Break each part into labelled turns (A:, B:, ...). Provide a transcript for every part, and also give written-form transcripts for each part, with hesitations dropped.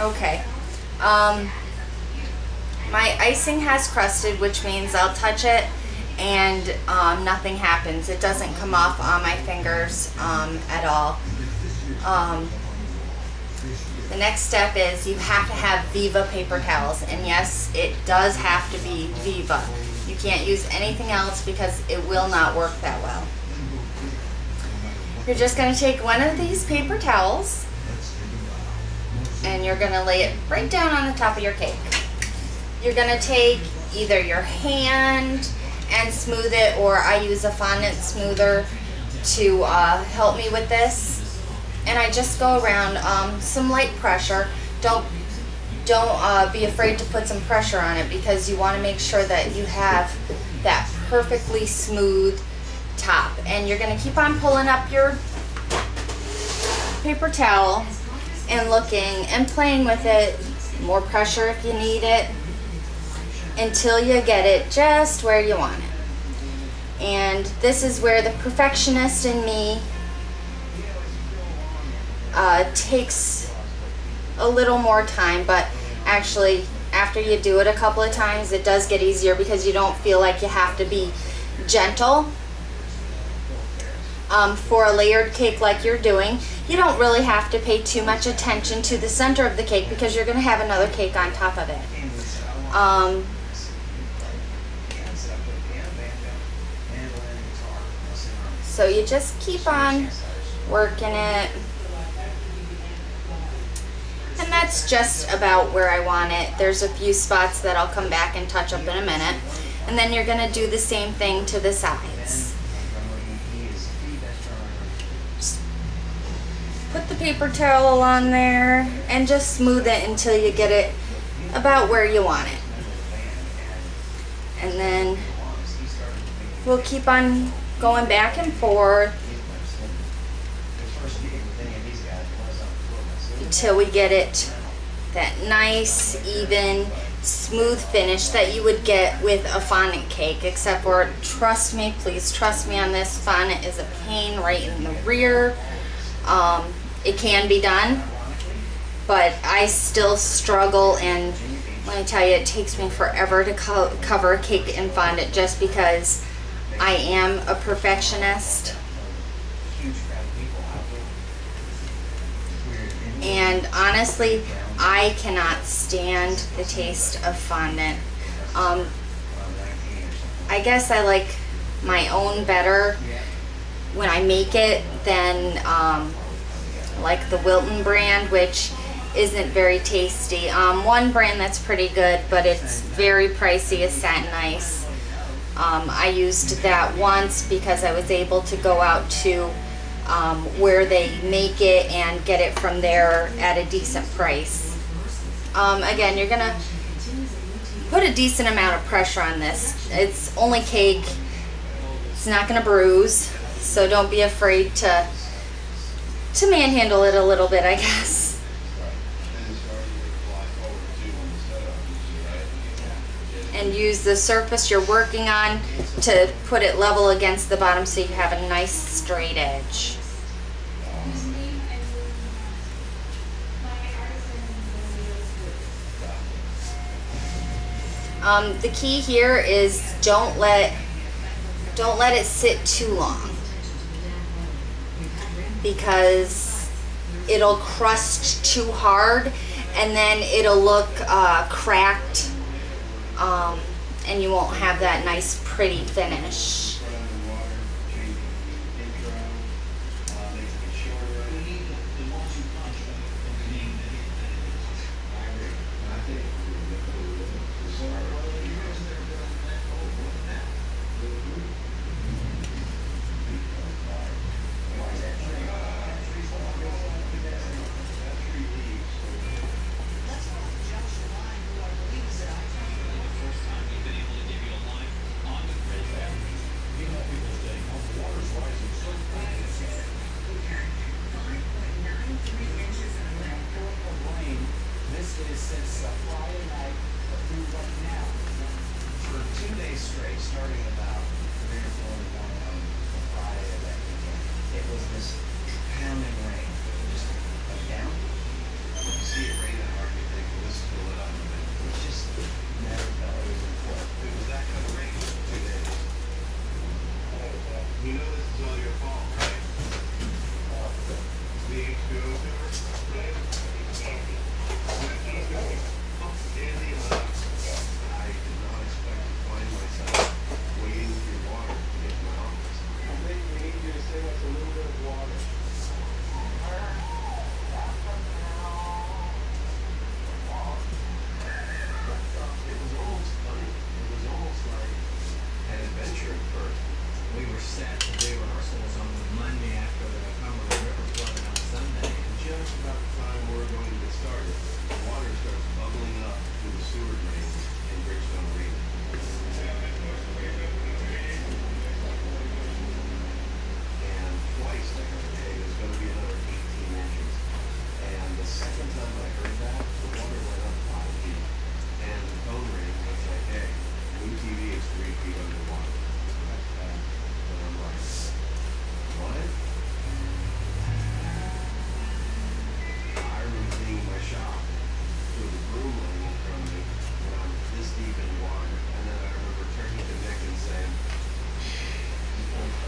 A: Okay. My icing has crusted, which means I'll touch it and nothing happens. It doesn't come off on my fingers at all. The next step is you have to have Viva paper towels, and yes, it does have to be Viva. You can't use anything else because it will not work that well. You're just going to take one of these paper towels and you're going to lay it right down on the top of your cake. You're going to take either your hand and smooth it, or I use a fondant smoother to help me with this. And I just go around some light pressure. Don't be afraid to put some pressure on it, because you want to make sure that you have that perfectly smooth top. And you're going to keep on pulling up your paper towel and looking and playing with it. More pressure if you need it, until you get it just where you want it. And this is where the perfectionist in me takes a little more time, but actually after you do it a couple of times it does get easier, because you don't feel like you have to be gentle. For a layered cake like you're doing, you don't really have to pay too much attention to the center of the cake, because you're going to have another cake on top of it. So you just keep on working it. And that's just about where I want it. There's a few spots that I'll come back and touch up in a minute. And then you're going to do the same thing to the sides. Just put the paper towel on there and just smooth it until you get it about where you want it. And then we'll keep on going back and forth until we get it that nice, even, smooth finish that you would get with a fondant cake. Except for, trust me, please trust me on this, fondant is a pain right in the rear. It can be done, but I still struggle, and let me tell you, it takes me forever to cover a cake in fondant, just because I am a perfectionist. And honestly, I cannot stand the taste of fondant. I guess I like my own better when I make it than like the Wilton brand, which isn't very tasty. One brand that's pretty good, but it's very pricey, is Satin Ice. I used that once because I was able to go out to where they make it and get it from there at a decent price. Again, you're gonna put a decent amount of pressure on this. It's only cake, it's not gonna bruise, so don't be afraid to manhandle it a little bit, I guess. And use the surface you're working on to put it level against the bottom, so you have a nice straight edge. The key here is don't let it sit too long, because it'll crust too hard and then it'll look cracked, and you won't have that nice pretty finish.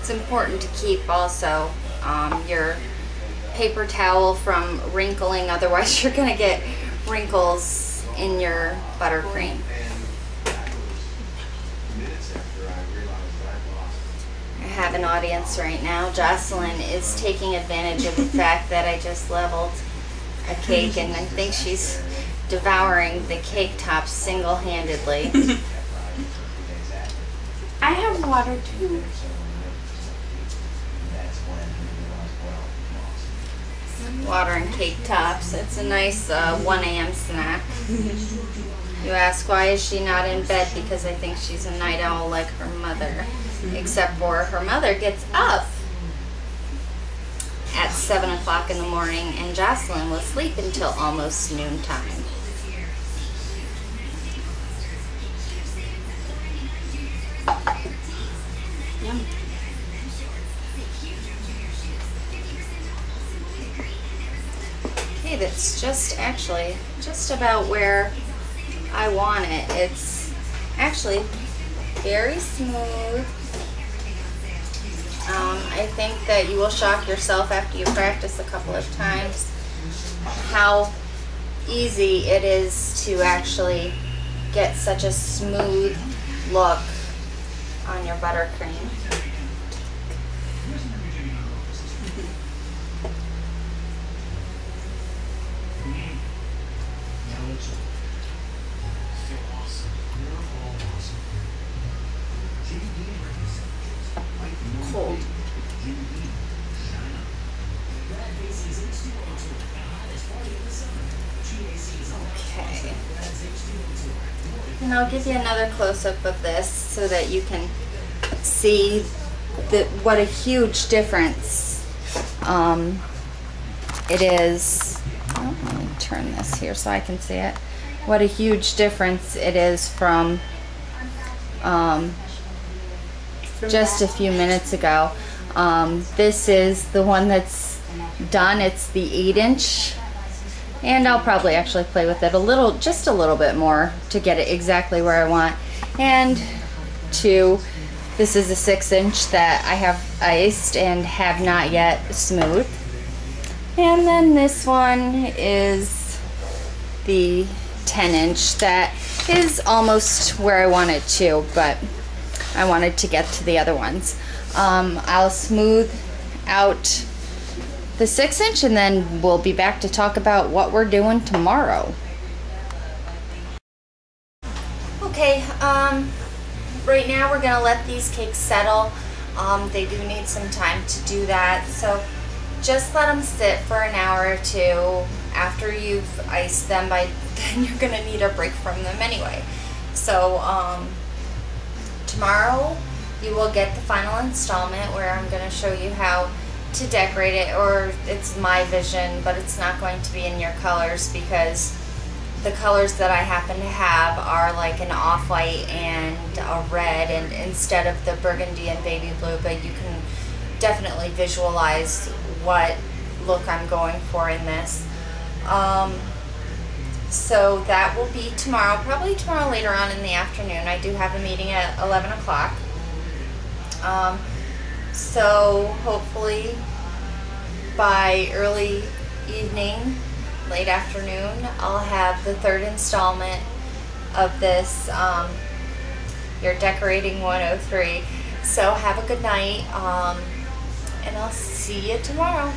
A: It's important to keep also your paper towel from wrinkling, otherwise you're gonna get wrinkles in your buttercream. I have an audience right now. Jocelyn is taking advantage of the fact that I just leveled a cake, and I think she's devouring the cake tops single-handedly.
B: I have water too.
A: Water and cake tops. It's a nice 1 a.m. snack. You ask, why is she not in bed? Because I think she's a night owl like her mother. Except for her mother gets up at 7 o'clock in the morning, and Jocelyn will sleep until almost noontime.
B: Yum.
A: Okay, that's just actually just about where I want it. It's actually very smooth. I think that you will shock yourself after you practice a couple of times how easy it is to actually get such a smooth look on your buttercream. Cold. Okay. And I'll give you another close-up of this so that you can see what a huge difference it is. Oh, let me turn this here so I can see it. What a huge difference it is from just a few minutes ago. This is the one that's done. It's the 8-inch, and I'll probably actually play with it just a little bit more to get it exactly where I want. And this is a 6-inch that I have iced and have not yet smoothed. And then this one is the 10-inch that is almost where I want it to, but I wanted to get to the other ones. I'll smooth out the 6-inch, and then we'll be back to talk about what we're doing tomorrow. Okay, right now we're gonna let these cakes settle. They do need some time to do that, so just let them sit for an hour or two. After you've iced them, by then you're gonna need a break from them anyway. So tomorrow you will get the final installment where I'm going to show you how to decorate it, or it's my vision, but it's not going to be in your colors because the colors that I happen to have are like an off-white and a red, and instead of the burgundy and baby blue, but you can definitely visualize what look I'm going for in this. So that will be tomorrow, probably tomorrow later on in the afternoon. I do have a meeting at 11 o'clock. So hopefully by early evening, late afternoon, I'll have the 3rd installment of this, your Decorating 103. So have a good night, and I'll see you tomorrow.